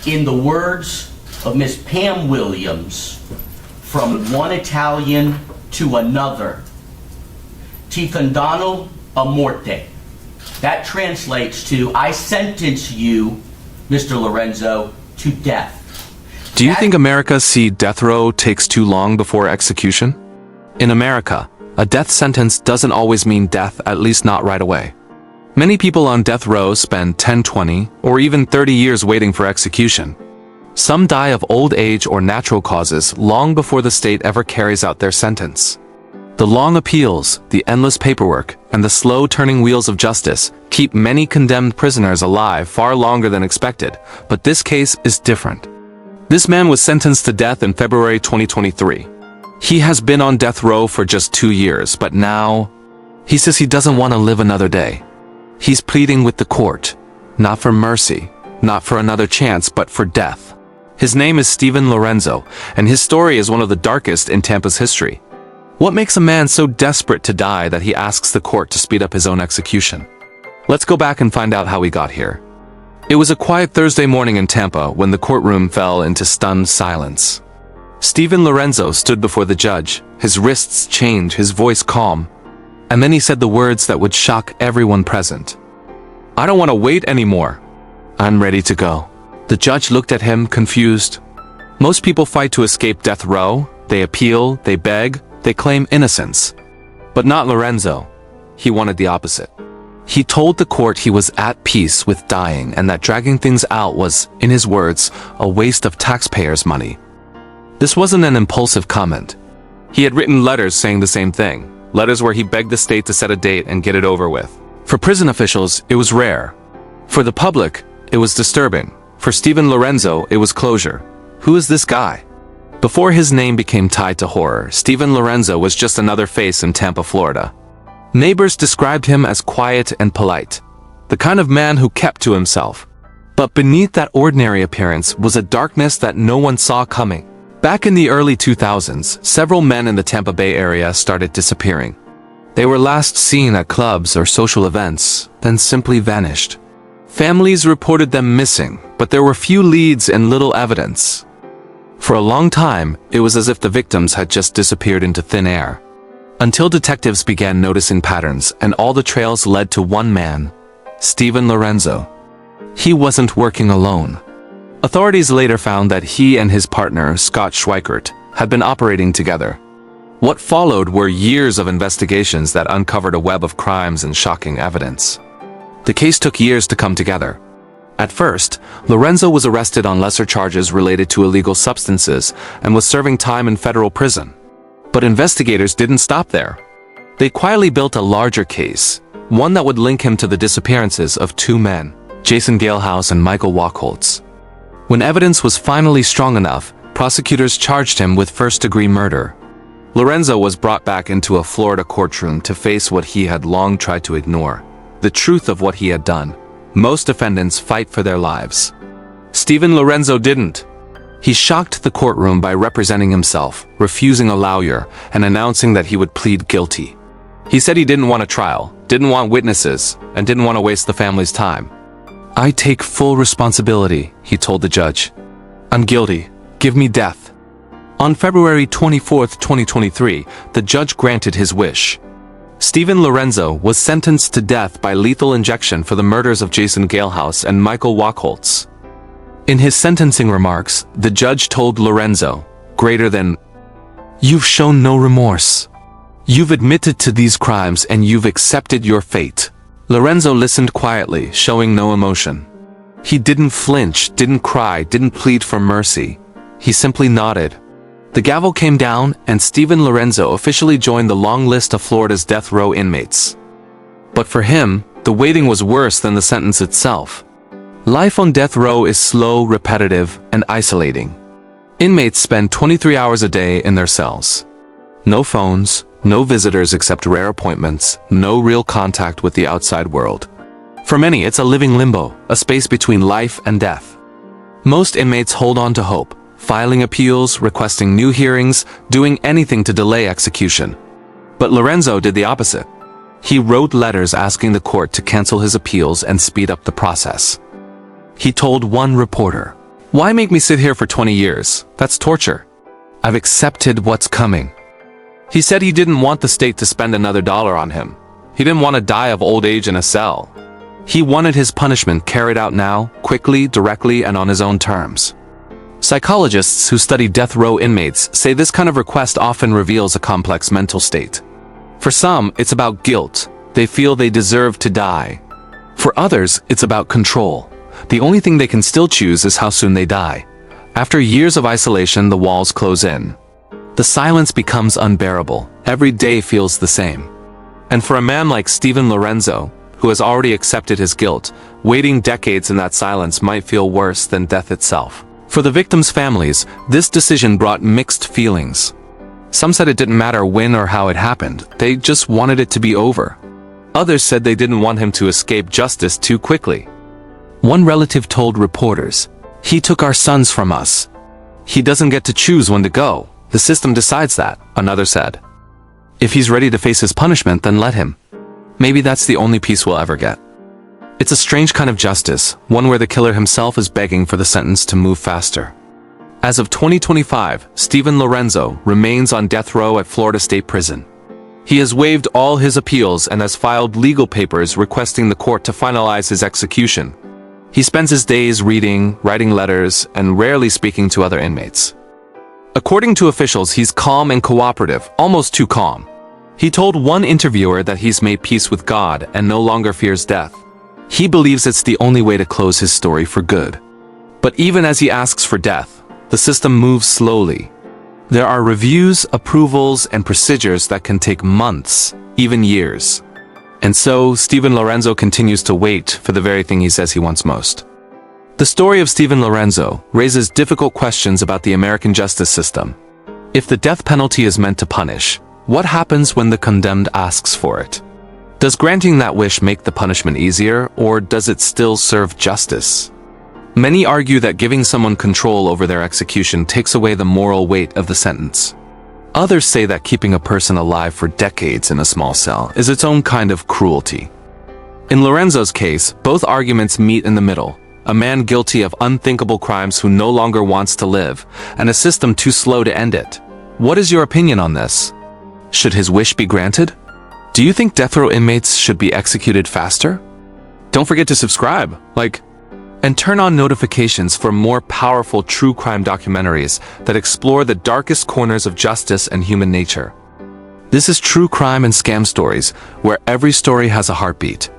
In the words of Miss Pam Williams, from one Italian to another, ti condanno a morte. That translates to, I sentence you, Mr. Lorenzo, to death. Do you think America's death row takes too long before execution? In America, a death sentence doesn't always mean death, at least not right away. Many people on death row spend 10, 20, or even 30 years waiting for execution. Some die of old age or natural causes long before the state ever carries out their sentence. The long appeals, the endless paperwork, and the slow-turning wheels of justice keep many condemned prisoners alive far longer than expected, but this case is different. This man was sentenced to death in February 2023. He has been on death row for just 2 years, but now he says he doesn't want to live another day. He's pleading with the court, not for mercy, not for another chance, but for death. His name is Steven Lorenzo, and his story is one of the darkest in Tampa's history. What makes a man so desperate to die that he asks the court to speed up his own execution? Let's go back and find out how he got here. It was a quiet Thursday morning in Tampa when the courtroom fell into stunned silence. Steven Lorenzo stood before the judge, his wrists chained, his voice calm. And then he said the words that would shock everyone present. I don't want to wait anymore. I'm ready to go. The judge looked at him, confused. Most people fight to escape death row. They appeal, they beg, they claim innocence. But not Lorenzo. He wanted the opposite. He told the court he was at peace with dying and that dragging things out was, in his words, a waste of taxpayers' money. This wasn't an impulsive comment. He had written letters saying the same thing. Letters where he begged the state to set a date and get it over with. For prison officials, it was rare. For the public, it was disturbing. For Steven Lorenzo, it was closure. Who is this guy? Before his name became tied to horror, Steven Lorenzo was just another face in Tampa, Florida. Neighbors described him as quiet and polite, the kind of man who kept to himself. But beneath that ordinary appearance was a darkness that no one saw coming. Back in the early 2000s, several men in the Tampa Bay area started disappearing. They were last seen at clubs or social events, then simply vanished. Families reported them missing, but there were few leads and little evidence. For a long time, it was as if the victims had just disappeared into thin air. Until detectives began noticing patterns and all the trails led to one man, Steven Lorenzo. He wasn't working alone. Authorities later found that he and his partner, Scott Schweikert, had been operating together. What followed were years of investigations that uncovered a web of crimes and shocking evidence. The case took years to come together. At first, Lorenzo was arrested on lesser charges related to illegal substances and was serving time in federal prison. But investigators didn't stop there. They quietly built a larger case, one that would link him to the disappearances of two men, Jason Galehouse and Michael Wachholtz. When evidence was finally strong enough, prosecutors charged him with first-degree murder. Lorenzo was brought back into a Florida courtroom to face what he had long tried to ignore, the truth of what he had done. Most defendants fight for their lives. Steven Lorenzo didn't. He shocked the courtroom by representing himself, refusing a lawyer, and announcing that he would plead guilty. He said he didn't want a trial, didn't want witnesses, and didn't want to waste the family's time. I take full responsibility, he told the judge. I'm guilty. Give me death. On February 24, 2023, the judge granted his wish. Steven Lorenzo was sentenced to death by lethal injection for the murders of Jason Galehouse and Michael Wachholtz. In his sentencing remarks, the judge told Lorenzo, greater than, "You've shown no remorse. You've admitted to these crimes and you've accepted your fate." Lorenzo listened quietly, showing no emotion. He didn't flinch, didn't cry, didn't plead for mercy. He simply nodded. The gavel came down, and Steven Lorenzo officially joined the long list of Florida's death row inmates. But for him, the waiting was worse than the sentence itself. Life on death row is slow, repetitive, and isolating. Inmates spend 23 hours a day in their cells. No phones, no visitors except rare appointments, no real contact with the outside world. For many, it's a living limbo, a space between life and death. Most inmates hold on to hope, filing appeals, requesting new hearings, doing anything to delay execution. But Lorenzo did the opposite. He wrote letters asking the court to cancel his appeals and speed up the process. He told one reporter, Why make me sit here for 20 years? That's torture. I've accepted what's coming. He said he didn't want the state to spend another dollar on him. He didn't want to die of old age in a cell. He wanted his punishment carried out now, quickly, directly, and on his own terms. Psychologists who study death row inmates say this kind of request often reveals a complex mental state. For some, it's about guilt. They feel they deserve to die. For others, it's about control. The only thing they can still choose is how soon they die. After years of isolation, the walls close in. The silence becomes unbearable. Every day feels the same. And for a man like Steven Lorenzo, who has already accepted his guilt, waiting decades in that silence might feel worse than death itself. For the victims' families, this decision brought mixed feelings. Some said it didn't matter when or how it happened, they just wanted it to be over. Others said they didn't want him to escape justice too quickly. One relative told reporters, "He took our sons from us. He doesn't get to choose when to go. The system decides that," another said. "If he's ready to face his punishment, then let him. Maybe that's the only peace we'll ever get." It's a strange kind of justice, one where the killer himself is begging for the sentence to move faster. As of 2025, Steven Lorenzo remains on death row at Florida State Prison. He has waived all his appeals and has filed legal papers requesting the court to finalize his execution. He spends his days reading, writing letters, and rarely speaking to other inmates. According to officials, he's calm and cooperative, almost too calm. He told one interviewer that he's made peace with God and no longer fears death. He believes it's the only way to close his story for good. But even as he asks for death, the system moves slowly. There are reviews, approvals, and procedures that can take months, even years. And so, Steven Lorenzo continues to wait for the very thing he says he wants most. The story of Steven Lorenzo raises difficult questions about the American justice system. If the death penalty is meant to punish, what happens when the condemned asks for it? Does granting that wish make the punishment easier, or does it still serve justice? Many argue that giving someone control over their execution takes away the moral weight of the sentence. Others say that keeping a person alive for decades in a small cell is its own kind of cruelty. In Lorenzo's case, both arguments meet in the middle. A man guilty of unthinkable crimes who no longer wants to live, and a system too slow to end it. What is your opinion on this? Should his wish be granted? Do you think death row inmates should be executed faster? Don't forget to subscribe, and turn on notifications for more powerful true crime documentaries that explore the darkest corners of justice and human nature. This is True Crime and Scam Stories, where every story has a heartbeat.